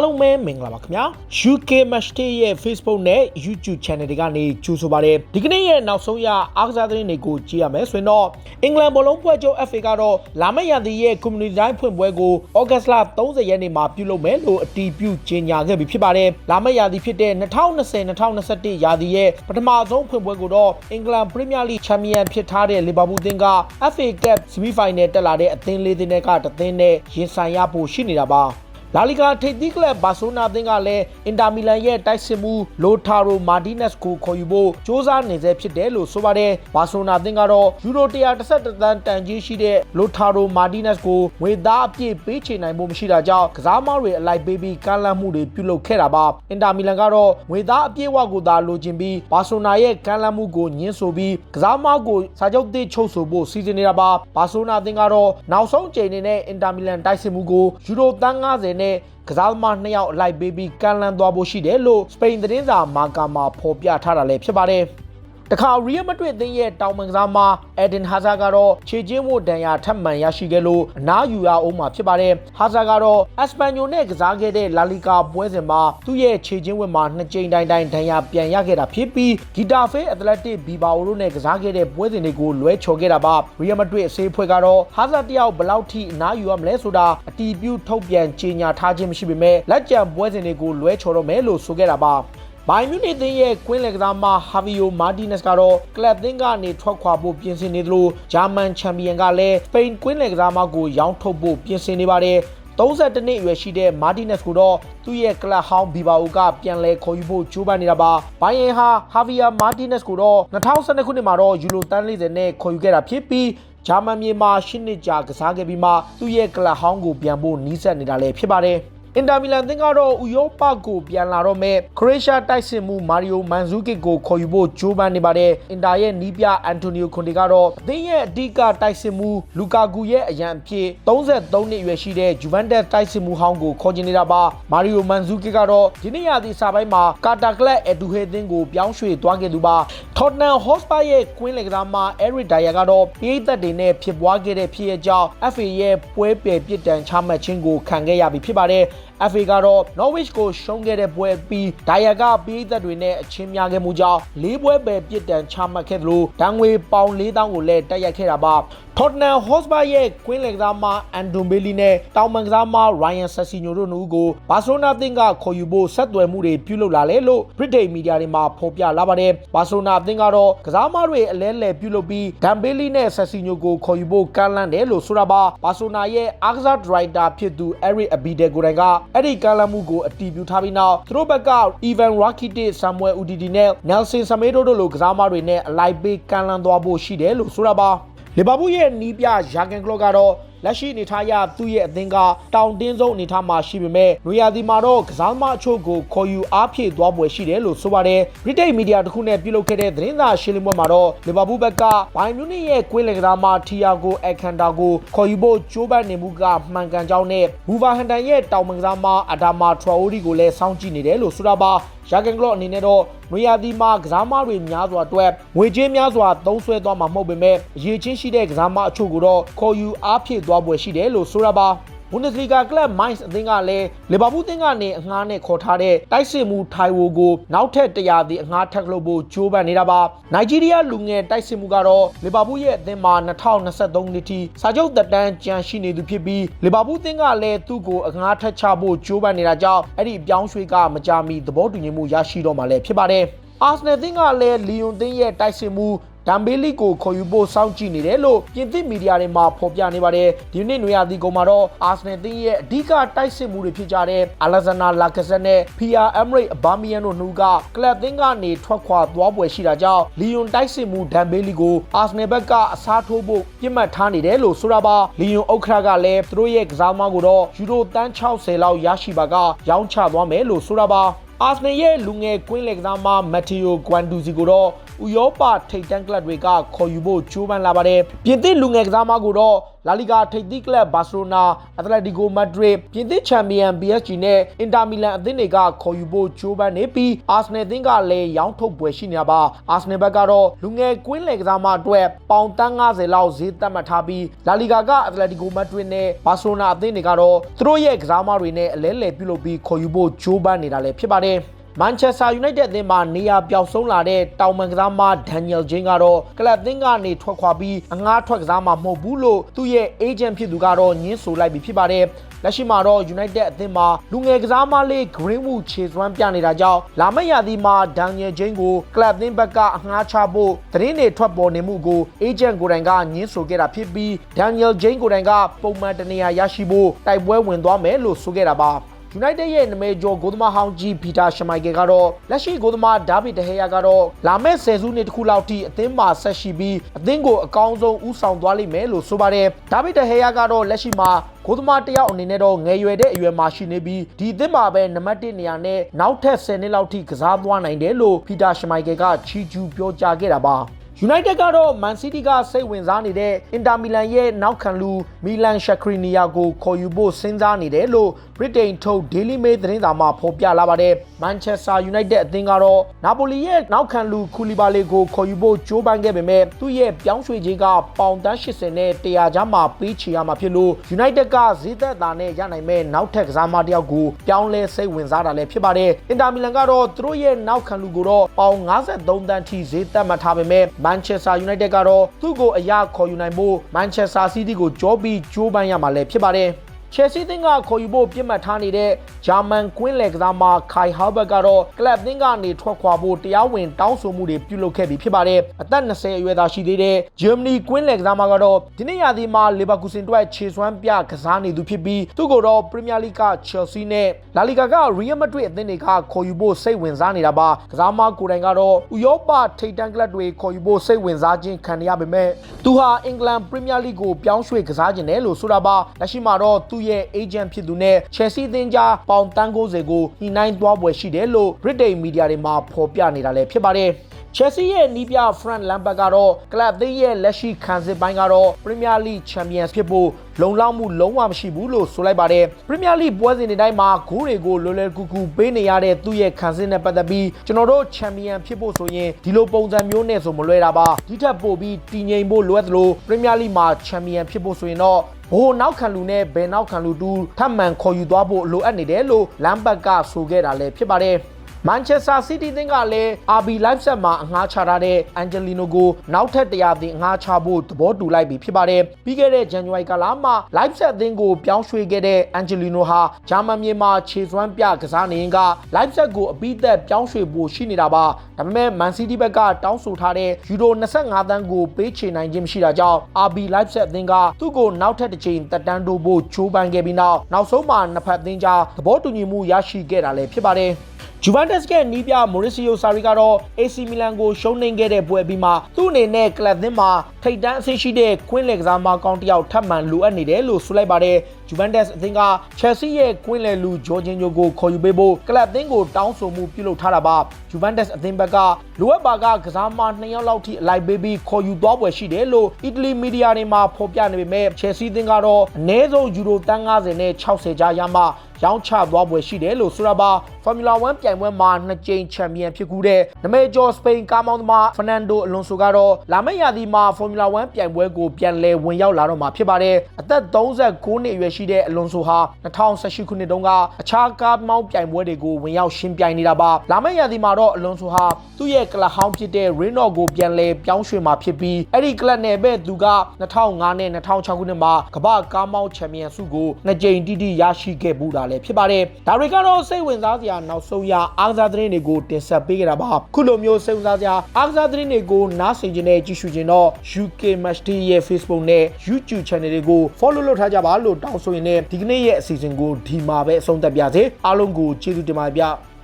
လုံးပဲမင်္ဂလာပါခင်ဗျာ UK Match Day ရဲ့ Facebook နဲ့ YouTube Channel တွေကနေကြိုဆိုပါရစေဒီကနေ့ရဲ့နောက်ဆုံးရအားကစားသတင်းတွေကိုကြည့်ရမယ်ဆိုရင်တော့အင်္ဂလန်ဘောလုံးဖွဲ့ချုပ် FA ကတော့လာမယ့်ရာသီရဲ့ Community တိုင်းဖွင့်ပွဲကိုဩဂတ်လ30ရက်နေ့မှာပြုလုပ်မယ်လို့အတည်ပြုကြေညာခဲ့ပြီးဖြစ်ပါတယ်လာမယ့်ရာသီဖြစ်တဲ့2020-2021ရာသီရဲ့ပထမဆုံးဖွင့်ပွဲကိုတော့အင်္ဂလန် Premier League Champion ဖြစ်ထားတဲ့ Liverpool အသင်းက FA Cup Semi-Final တက်လာတဲ့အသင်းလေးသင်းကတသင်းနဲ့ရင်ဆိုင်ရဖို့ရှိနေတာပါလာလီဂါထိပ်သီးကလပ်ဘာစီလိုနာအသင်းကလည်းအင်တာမီလန်ရဲ့တိုက်စစ်မှုလိုတာရိုမာဒီနက်စ်ကိုခေါ်ယူဖို့စ조사နေစေဖြစ်တယ်လို့ဆိုပါတယ်ဘာစီလိုနာအသင်းကတော့ယူရို111သန်းတန်ကြီးရှိတဲ့လိုတာရိုမာဒီနက်စ်ကိုငွေသားအပြည့်ပေးချေနိုင်ဖို့မရှိတာကြောင့်ကစားမောင်းတွေအလိုက်ပေးပြီးကမ်းလှမ်းမှုတွေပြုလုပ်ခဲ့တာပါအင်တာမီလန်ကတော့ငွေသားအပြည့်ဝကိုသာလိုချင်ပြီးဘာစီလိုနာရဲ့ကမ်းလှမ်းမှုကိုညှင်းဆိုပြီးကစားမောင်းကိုစာချုပ်သစ်ချုပ်ဆိုဖို့စီစဉ်နေတာပါဘာစီလိုနာအသင်းကတော့နောက်ဆုံးချိန်နေနဲ့အင်တာမီလန်တိုက်စစ်မှုကိုယူရိုသန်း50နဲ့ကစားသမား2ယောက်အလိုက်ပေးပြီးကန်လန်သွားဖို့ရှိတယ်လို့စပိန်သတင်းစာမာကာမှာဖော်ပြထားတာလည်းဖြစ်ပါတယ်တခါရီယယ်မက်ဒရစ်အသင်းရဲ့တောင်ပန်ကစားသမားအက်ဒင်ဟာဇာကတော့ခြေချင်းဝတ်ဒဏ်ရာထပ်မံရရှိခဲ့လို့အနားယူရအောင်မှာဖြစ်ပါတယ်ဟာဇာကတော့အက်စပန်ညိုနဲ့ကစားခဲ့တဲ့လာလီဂါပွဲစဉ်မှာသူ့ရဲ့ခြေချင်းဝတ်မှာ2ကြိမ်တိုင်းဒဏ်ရာပြန်ရခဲ့တာဖြစ်ပြီးဂီတာဖေးအက်တလက်တစ်ဘီဘာအိုတို့နဲ့ကစားခဲ့တဲ့ပွဲစဉ်တွေကိုလွဲချော်ခဲ့တာပါရီယယ်မက်ဒရစ်အစေးအဖွဲ့ကတော့ဟာဇာတယောက်ဘယ်လောက်ထိအနားယူရမလဲဆိုတာအတီးပြုထုတ်ပြန်ကြေညာထားခြင်းမရှိပေမဲ့လက်ကျန်ပွဲစဉ်တွေကိုလွဲချော်တော့မယ်လို့ဆိုခဲ့တာပါဘိုင်မြူနစ်အသင်းရဲ့ကွင်းလယ်ကစားမဟာဗီယိုမာတီနက်စ်ကတော့ကလပ်အသင်းကနေထွက်ခွာဖို့ပြင်ဆင်နေသလိုဂျာမန်ချန်ပီယံကလည်းစပိန်ကွင်းလယ်ကစားမကိုရောင်းထုတ်ဖို့ပြင်ဆင်နေပါတယ်32နှစ်အရွယ်ရှိတဲ့မာတီနက်စ်ကိုတော့သူ့ရဲ့ကလပ်ဟောင်းဘီဘာအိုကပြန်လဲခေါ်ယူဖို့ကြိုးပမ်းနေတာပါဘိုင်ယန်ဟာဗီယာမာတီနက်စ်ကိုတော့2012ခုနှစ်မှာတော့ယူရိုသန်း40နဲ့ခေါ်ယူခဲ့တာဖြစ်ပြီးဂျာမန်မြေမှာ10နှစ်ကြာကစားခဲ့ပြီးမှသူ့ရဲ့ကလပ်ဟောင်းကိုပြန်ဖို့နီးစပ်နေတာလည်းဖြစ်ပါတယ်အင်တာမီလန်အသင်းကတော့ဥရောပကိုပြန်လာတော့မဲ့ခရိုအေးရှားတိုက်စစ်မှုမာရီယိုမန်ဇူကစ်ကိုခေါ်ယူဖို့ကြိုးပမ်းနေပါတယ်အင်တာရဲ့နီးပြအန်တိုနီယိုခွန်တေကတော့အသင်းရဲ့အဓိကတိုက်စစ်မှုလူကာဂူရဲ့အရန်အဖြစ်33နှစ်အရွယ်ရှိတဲ့ဂျူဗန်တက်တိုက်စစ်မှုဟောင်းကိုခေါ်ချင်နေတာပါမာရီယိုမန်ဇူကစ်ကတော့ဒီနေ့ရာသီစာပိုင်းမှာကာတာကလပ်အဒူဟေအသင်းကိုပြောင်းရွှေ့သွားခဲ့သူပါထော်တနမ်ဟော့စပါရဲ့ကွင်းလယ်ကစားမအဲရစ်ဒိုင်ယာကတော့ပြည်သက်တွေနဲ့ဖြစ်ပွားခဲ့တဲ့ဖြစ်ရကြောင်း FA ရဲ့ပွဲပယ်ပြစ်ဒဏ်ချမှတ်ခြင်းကိုခံခဲ့ရပြီဖြစ်ပါတယ်FA ကတော့ Norwich ကိုရှုံးခဲ့တဲ့ပွဲပြီးဒိုင်ယာကပြည်သက်တွေနဲ့အချင်းများခဲ့မှုကြောင့်၄ပွဲပဲပြစ်ဒဏ်ချမှတ်ခဲ့သလိုဒဏ်ငွေပေါင်4000ကိုလည်းတက်ရိုက်ခဲ့တာပါထော်တနမ်ဟော့စပါရဲ့ကွင်းလယ်ကစားမအန်ဒွန်ဘေလီနဲ့တောင်ပန်ကစားမရိုင်ယန်ဆက်စီညိုတို့နှစ်ဦးကိုဘာစီလိုနာအသင်းကခေါ်ယူဖို့ဆက်သွယ်မှုတွေပြုလုပ်လာလေလို့ဗြိတိန်မီဒီယာတွေမှာဖော်ပြလာပါတယ်ဘာစီလိုနာအသင်းကတော့ကစားမတွေအလဲလှယ်ပြုလုပ်ပြီးဒန်ဘေလီနဲ့ဆက်စီညိုကိုခေါ်ယူဖို့ကမ်းလှမ်းတယ်လို့ဆိုတာပါဘာစီလိုနာရဲ့အားကစားဒရိုက်တာဖြစ်သူအဲရစ်အဘီဒယ်ကိုတိုင်ကအဲ့ဒီကမ်းလှမ်းမှုကိုအတည်ပြုထားပြီးနောက်သူတို့ဘက်ကအီဗန်ရာကီတစ်ဆမ်မွဲအူဒီဒီနဲ့နယ်ဆင်ဆမေဒိုတို့လိုကစားမတွေနဲ့အလိုက်ပေးကမ်းလှမ်းသွားဖို့ရှိတယ်လို့ဆိုတာပါလီဗာပူးရဲ့နီးပြယာဂန်ကလော့ကတော့လက်ရှိအနေထားအရသူ့ရဲ့အသင်းကတောင်တင်းဆုံးအနေထားမှာရှိပေမဲ့နွေရာသီမှာတော့ကစားသမားအချို့ကိုခေါ်ယူအားဖြည့်သွားပွဲရှိတယ်လို့ဆိုပါတယ်ဗြိတိန်မီဒီယာတစ်ခုနဲ့ပြုလုပ်ခဲ့တဲ့သတင်းစာရှင်းလင်းပွဲမှာတော့လီဗာပူးဘက်ကဘိုင်မြူနစ်ရဲ့ကွင်းလယ်ကစားမထီယာဂိုအခန်တာကိုခေါ်ယူဖို့ကြိုးပမ်းနေမှုကမှန်ကန်ကြောင်းနဲ့ဘူဗာဟန်တန်ရဲ့တောင်ပန်ကစားမအဒါမာထရာအိုဒီကိုလည်းစောင့်ကြည့်နေတယ်လို့ဆိုတာပါယာဂန်ကလော့အနေနဲ့တော့နွေရာသီမှာကစားမတွေများစွာအတွက်ငွေကြေးများစွာသုံးစွဲသွားမှာမဟုတ်ပေမဲ့အရေးချင်းရှိတဲ့ကစားမအချို့ကိုတော့ခေါ်ယူအားဖြည့်သွားပွဲရှိတယ်လို့ဆိုတာပါဘွန်ဒက်စလီဂါကလပ်မိုင်းစ်အသင်းကလည်းလီဗာပူးအသင်းကနေအငှားနဲ့ခေါ်ထားတဲ့တိုက်စစ်မှုထိုင်ဝိုကိုနောက်ထပ်100သည့်အငှားထပ်လုပ်ဖို့ကြိုးပမ်းနေတာပါနိုင်ဂျီးရီးယားလူငယ်တိုက်စစ်မှုကတော့လီဗာပူးရဲ့အသင်းမှာ2023နှစ်ထိစာချုပ်သက်တမ်းကျန်ရှိနေသူဖြစ်ပြီးလီဗာပူးအသင်းကလည်းသူ့ကိုအငှားထပ်ချဖို့ကြိုးပမ်းနေတာကြောင့်အဲ့ဒီပြောင်းရွှေ့ကမကြာမီသဘောတူညီမှုရရှိတော့မှလည်းဖြစ်ပါတယ်အာဆနယ်အသင်းကလည်းလီယွန်အသင်းရဲ့တိုက်စစ်မှုဒမ်ဘေလီကိုခေါ်ယူဖို့စောင့်ကြည့်နေတယ်လို့ပြင်သစ်မီဒီယာတွေမှာဖော်ပြနေပါတယ်ဒီနေ့နွေရာသီကုန်မှာတော့အာဆနယ်အသင်းရဲ့အဓိကတိုက်စစ်မှုတွေဖြစ်ကြတဲ့အလက်ဇန်နာလာကဆက်နဲ့ဖီယာအမ်ရိတ်အဘာမီယန်တို့နှစ်ဦးကကလပ်အသင်းကနေထွက်ခွာသွားပွဲရှိတာကြောင့်လီယွန်တိုက်စစ်မှုဒမ်ဘေလီကိုအာဆနယ်ဘက်ကအစားထိုးဖို့ပြစ်မှတ်ထားနေတယ်လို့ဆိုတာပါလီယွန်ဥက္ကဋ္ဌကလည်းသူတို့ရဲ့ကစားသမားကိုတော့ယူရိုသန်း60လောက်ရရှိပါကရောင်းချသွားမယ်လို့ဆိုတာပါအာဆနယ်ရဲ့လူငယ်ကွင်းလယ်ကစားမမက်တီယိုဂွမ်ဒူစီကိုတော့ဥ ဥရောပထိပ်တန်းကလပ်တွေကခေါ်ယူဖို့ကြိုးပမ်းလာပါတယ်ပြင်သစ်လူငယ်ကစားသမားကိုတော့လာလီဂါထိပ်သီးကလပ်ဘာစီလိုနာအက်တလက်တီကိုမက်ဒရစ်ပြင်သစ်ချန်ပီယံ PSG နဲ့အင်တာမီလန်အသင်းတွေကခေါ်ယူဖို့ကြိုးပမ်းနေပြီးအာဆနယ်အသင်းကလည်းရောင်းထုတ်ပွဲရှိနေတာပါအာဆနယ်ဘက်ကတော့လူငယ်ကွင်းလယ်ကစားသမားအတွက်ပေါင်တန်း90လောက်ဈေးသတ်မှတ်ထားပြီးလာလီဂါကအက်တလက်တီကိုမက်ဒရစ်နဲ့ဘာစီလိုနာအသင်းတွေကတော့သူတို့ရဲ့ကစားသမားတွေနဲ့အလဲလှယ်ပြုလုပ်ပြီးခေါ်ယူဖို့ကြိုးပမ်းနေတာလည်းဖြစ်ပါတယ်မန်ချက်စတာယူနိုက်တက်အသင်းမှာနေရာပျောက်ဆုံးလာတဲ့တောင်မန်ကစားသမားဒန်နီယယ်ဂျင်းကတော့ကလပ်အသင်းကနေထွက်ခွာပြီးအငှားထွက်ကစားမှာမဟုတ်ဘူးလို့သူ့ရဲ့အေဂျင့်ဖြစ်သူကတော့ညှင်းဆိုလိုက်ပြီးဖြစ်ပါတယ်လက်ရှိမှာတော့ United အသင်းမှာလူငယ်ကစားသမားလေး Greenwood ခြေစွမ်းပြနေတာကြောင့်လာမယ့်ရာသီမှာ Daniel James ကိုကလပ်အသင်းဘက်က အငှားချဖို့သတင်းတွေထွက်ပေါ်နေမှုကို Agent ကိုယ်တိုင်ကညှင်းဆိုခဲ့တာဖြစ်ပြီး Daniel James ကိုယ်တိုင်ကပုံမှန်တနေရာရရှိဖို့တိုက်ပွဲဝင်သွားမယ်လို့ဆိုခဲ့တာပါUnited ရဲ့နမဲကျော်ဂိုးသမားဟောင်းကြီးပီတာရှမိုက်ကယ်ကတော့လက်ရှိဂိုးသမားဒါဗစ်ဒဟေယာကတော့လာမယ့်ဆယ်စုနှစ်တစ်ခုလောက်ထိအသင်းမှာဆက်ရှိပြီးအသင်းကိုအကောင်းဆုံးဦးဆောင်သွားလိမ့်မယ်လို့ဆိုပါတယ်ဒါဗစ်ဒဟေယာကတော့လက်ရှိမှာဂိုးသမားတယောက်အနေနဲ့တော့ငယ်ရွယ်တဲ့အရွယ်မှာရှိနေပြီးဒီအသင်းမှာပဲနံပါတ်1နေရာနဲ့နောက်ထပ်10နှစ်လောက်ထိကစားသွားနိုင်တယ်လို့ပီတာရှမိုက်ကယ်ကချီးကျူးပြောကြားခဲ့တာပါUnited ကတော့ Man City ကစိတ်ဝင်စားနေတဲ့ Inter Milan ရဲ့နောက်ခံလူ Milan Skriniar ကိုခေါ်ယူဖို့စဉ်းစားနေတယ်လို့ Britain ထုတ် Daily Mail သတင်းစာမှာဖော်ပြလာပါတယ်။ Manchester United အသင်းကတော့ Napoli ရဲ့နောက်ခံလူ Koulibaly ကိုခေါ်ယူဖို့ကြိုးပမ်းခဲ့ပေမဲ့သူ့ရဲ့ပြောင်းရွှေ့ခြင်းကပေါင်တန်း80နဲ့100ကျားမှာပေးချေရမှာဖြစ်လို့ United ကဈေးသက်သာနဲ့ရနိုင်မဲ့နောက်ထပ်ကစားမတယောက်ကိုပြောင်းလဲစိတ်ဝင်စားတာလည်းဖြစ်ပါတယ်။ Inter Milan ကတော့သူတို့ရဲ့နောက်ခံလူကိုတော့ပေါင်53တန်းထိဈေးသက်မှတ်ထားပေမဲ့Manchester United ကတော့သူ့ကိုအရခေါ်ယူနိုင်ဖို့ Manchester City ကိုကြောပြီးကြိုးပမ်းရမှာလည်းဖြစ်ပါတယ်။ Chelsea သင်းကခေါ်ယူဖို့ပြစ်မှတ်ထားနေတဲ့ဂျာမန်ကွင်းလယ်ကစားသမား Kai Havertz ကတော့ကလပ်သင်းကနေထွက်ခွာဖို့တရားဝင်တောင်းဆိုမှုတွေပြုလုပ်ခဲ့ပြီးဖြစ်ပါတယ်။အသက်20အရွယ်သာရှိသေးတဲ့ဂျာမနီကွင်းလယ်ကစားသမားကတော့ဒီနေ့ရာသီမှာလီဗာပူးဆင်အတွက်ခြေစွမ်းပြကစားနေသူဖြစ်ပြီးသူ့ကိုတော့ပရီးမီယာလိက Chelsea နဲ့လာလီဂါက Real Madrid အသင်းတွေကခေါ်ယူဖို့စိတ်ဝင်စားနေတာပါ။ကစားသမားကိုယ်တိုင်ကတော့ဥရောပထိပ်တန်းကလပ်တွေခေါ်ယူဖို့စိတ်ဝင်စားခြင်းခံရပေမဲ့သူဟာအင်္ဂလန်ပရီးမီယာလိကိုပြောင်းရွှေ့ကစားခြင်းတယ်လို့ဆိုတာပါ။လက်ရှိမှာတော့သူ့ရဲ့ agent ဖြစ်သူနဲ့ Chelsea သင်းကြားပေါင်တန်း90ကိုညှိနှိုင်းသွားပွဲရှိတယ်လို့ Britain မီဒီယာတွေမှာဖော်ပြနေတာလည်းဖြစ်ပါတယ်။ Chelsea ရဲ့နီးပြ Frank Lampard ကတော့ကလပ်အသင်းရဲ့လက်ရှိခံစစ်ပိုင်းကတော့ Premier League Champions ဖြစ်ဖို့လုံလောက်မှုလုံးဝမရှိဘူးလို့ဆိုလိုက်ပါတယ်။ Premier League ပွဲစဉ်တွေတိုင်းမှာဂိုးတွေကိုလွယ်လွယ်ကူကူပေးနေရတဲ့သူ့ရဲ့ခံစစ်နဲ့ပတ်သက်ပြီးကျွန်တော်တို့ Champion ဖြစ်ဖို့ဆိုရင်ဒီလိုပုံစံမျိုးနဲ့ဆိုမလွယ်တာပါ။ဒီထက်ပိုပြီးတည်ငြိမ်ဖို့လိုအပ်သလို Premier League မှာ Champion ဖြစ်ဖို့ဆိုရင်တော့ဘိုးနောက်ခံလူနဲ့ဘယ်နောက်ခံလူတူထပ်မံခေါ်ယူသွားဖို့လိုအပ်နေတယ်လို့လမ်ဘတ်ကဆိုခဲ့တာလည်းဖြစ်ပါတယ်။ Manchester City သင်းကလည်း RB Leipzig မှာအငှားချထားတဲ့ Angelino ကိုနောက်ထပ်100သင်းအငှားချဖို့သဘောတူလိုက်ပြီဖြစ်ပါတယ်။ပြီးခဲ့တဲ့ January ကလာမှာ Leipzig သင်းကိုပြောင်းရွှေ့ခဲ့တဲ့ Angelino ဟာဂျာမန်မြေမှာခြေစွမ်းပြကစားနေရင်က Leipzig ကိုအပြီးသက်ပြောင်းရွှေ့ဖို့ရှိနေတာပါ။ဒါပေမဲ့ Man City ဘက်ကတောင်းဆိုထားတဲ့ယူရို25သန်းကိုပေးချေနိုင်ခြင်းမရှိတာကြောင့် RB Leipzig သင်းကသူ့ကိုနောက်ထပ်တစ်ချိန်တက်တန်းတိုးဖို့ချိုးပမ်းခဲ့ပြီးနောက်ဆုံးမှာနှစ်ဖက်သင်းကြားသဘောတူညီမှုရရှိခဲ့တာလည်းဖြစ်ပါတယ်။ Juventus ကနီးပြ Maurizio Sarri ကတော့ AC Milan ကိုရှုံးနိမ့်ခဲ့တဲ့ပွဲပြီးမှသူ့အနေနဲ့ကလပ်သင်းမှာထိပ်တန်းအဆင့်ရှိတဲ့ကွင်းလယ်ကစားသမားကောင်းတစ်ယောက်ထပ်မံလိုအပ်နေတယ်လို့ဆိုလိုက်ပါတယ်။ Juventus အသင်းက Chelsea ရဲ့ကွင်းလယ်လူ Jorginho ကိုခေါ်ယူပေးဖို့ကလပ်သင်းကိုတောင်းဆိုမှုပြုလုပ်ထားတာပါ။ Juventus အသင်းဘက်ကလိုအပ်ပါကကစားသမား2ယောက်လောက်ထိအလိုက်ပေးပြီးခေါ်ယူသွားပွဲရှိတယ်လို့ Italy မီဒီယာတွေမှာဖော်ပြနေပေမဲ့ Chelsea အသင်းကတော့အနည်းဆုံးယူရို50နဲ့60ကြားရမှရောင်းချသွားပွဲရှိတယ်လို့ဆိုတာပါ။ Formula 1ပြိုင်ပွဲမှာ2ကြိမ်ချန်ပီယံဖြစ်ခဲ့တဲ့နမဲကျော်စပိန်ကားမောင်းသမား Fernando Alonso ကတော့လာမယ့်ရာသီမှာ Formula 1ပြိုင်ပွဲကိုပြန်လည်ဝင်ရောက်လာတော့မှာဖြစ်ပါတယ်။အသက်39နှစ်အရွယ်ရှိတဲ့ Alonso ဟာ2018ခုနှစ်တုန်းကအခြားကားမောင်းပြိုင်ပွဲတွေကိုဝင်ရောက်ရှင်းပြိုင်နေတာပါ။လာမယ့်ရာသီမှာတော့ Alonso ဟာသူ့ရဲ့ကလပ်ဟောင်းဖြစ်တဲ့ Renault ကိုပြန်လည်ပြောင်းရွှေ့မှာဖြစ်ပြီးအဲ့ဒီကလပ်နယ်ပဲသူက2005နဲ့2006ခုနှစ်မှာကမ္ဘာကားမောင်းချန်ပီယံဆုကို2ကြိမ်တိတိရရှိခဲ့မှုတာလည်းဖြစ်ပါတယ်။ဒါတွေကတော့စိတ်ဝင်စားစရာနောက်ဆုံးရအားကစားသတင်းတွေကိုတင်ဆက်ပေးကြတာပါခုလိုမျိုးစိတ်ဝင်စားစရာအားကစားသတင်းတွေကိုနားဆင်ကြတဲ့ကြည့်ရှုခြင်းတော့ UK Match Day ရဲ့ Facebook နဲ့ YouTube Channel တွေကို Follow လုပ်ထားကြပါလို့တောင်းဆိုရင်လည်းဒီကနေ့ရဲ့အစီအစဉ်ကိုဒီမှာပဲအဆုံးသတ်ပါစေအားလုံးကိုကျေးဇူးတင်ပါတယ်ဗျ